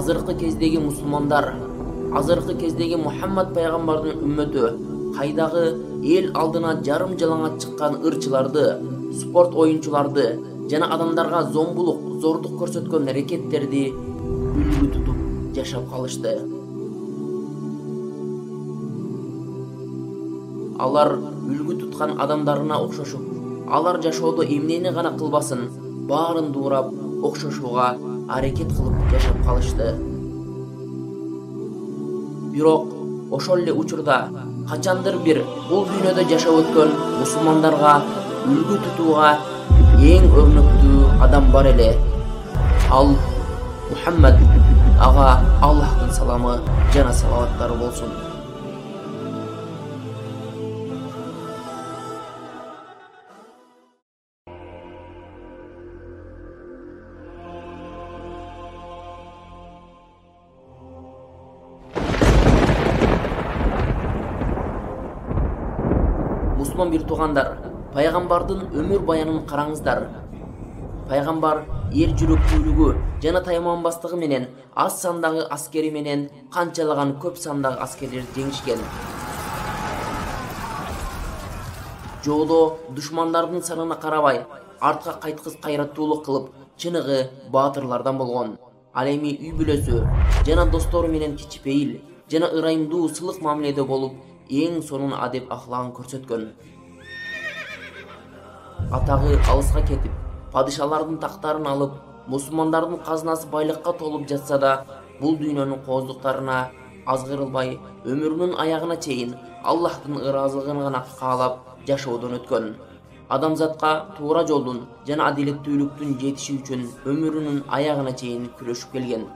азыркы кездеги мусулмандар, азыркы кездеги Мухаммад пайгамбардын үммөтү кайдагы эл алдына жарым жалаңач чыккан ырчыларды, спорт оюнчуларды жана адамдарга зомбулук, зордук көрсөткөн аракеттерди үлгү тутуп жашап калышты. Алар үлгү туткан адамдарына окшошуп, алар жашоодо эмнени гана кылбасын, баарын дуурап окшошууга аракет кылып жашап калышты. Бирок ошол эле учурда качандыр бир бул дүйнөдө жашап өткөн мусулмандарга үлгү тутууга эң өрнөктүү адам бар эле. Ал Мухаммад ага Аллахтын саламы жана салаваттары болсун. Мусулман бир туугандар, пайгамбардын өмүр баянын караңыздар. Пайгамбар эл жүрөктүүлүгү жана тайманбастыгы менен аз сандагы аскери менен канчалаган көп сандагы аскерлерди жеңишкен. Жолдо душмандардын санына карабай, артка кайткыс кайраттуулук кылып, чыныгы баатырлардан болгон. Ал эми үй бүлөсү жана достору менен кичипейил жана ырайымдуу сылык мамиледе болуп, эң сонун адеп ахлагын көрсөткөн. Атагы алыска кетип, падышалардын тактарын алып, мусулмандардын казынасы байлыкка толуп жатса да, бул дүйнөнүн кооздуктарына азгырылбай, өмүрүнүн аягына чейин Аллахтын ыраазылыгын гана каалап жашоодон өткөн. Адамзатка туура жолдун жана адилеттүүлүктүн жетиши үчүн өмүрүнүн аягына чейин күрөшүп келген.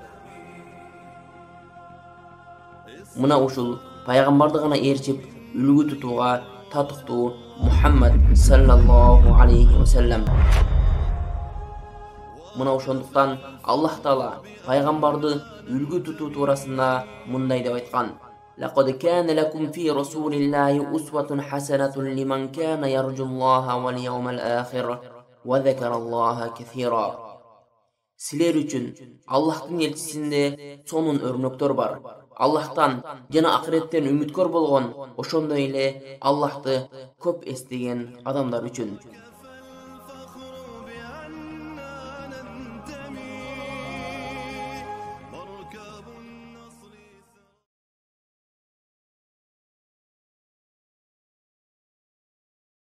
Мына ушул пайгамбарды гана ээрчип, үлгү тутууга татыктуу Мухаммад саллаллаху алейхи ва саллам. Мына ошондуктан Аллах Таала пайгамбарды үлгү тутуу туурасында мындай деп айткан: "Лaqad kana lakum fi rasulillahi uswatun hasanatun liman kana yarjullaha wal yawmal akhir wa dhakaralloha kathira." Силер үчүн Аллахтын элчисинде сонун өрнөктөр бар. Аллахтан жана акыреттен үмүткөр болгон, ошондой эле Аллахты көп эстеген адамдар үчүн.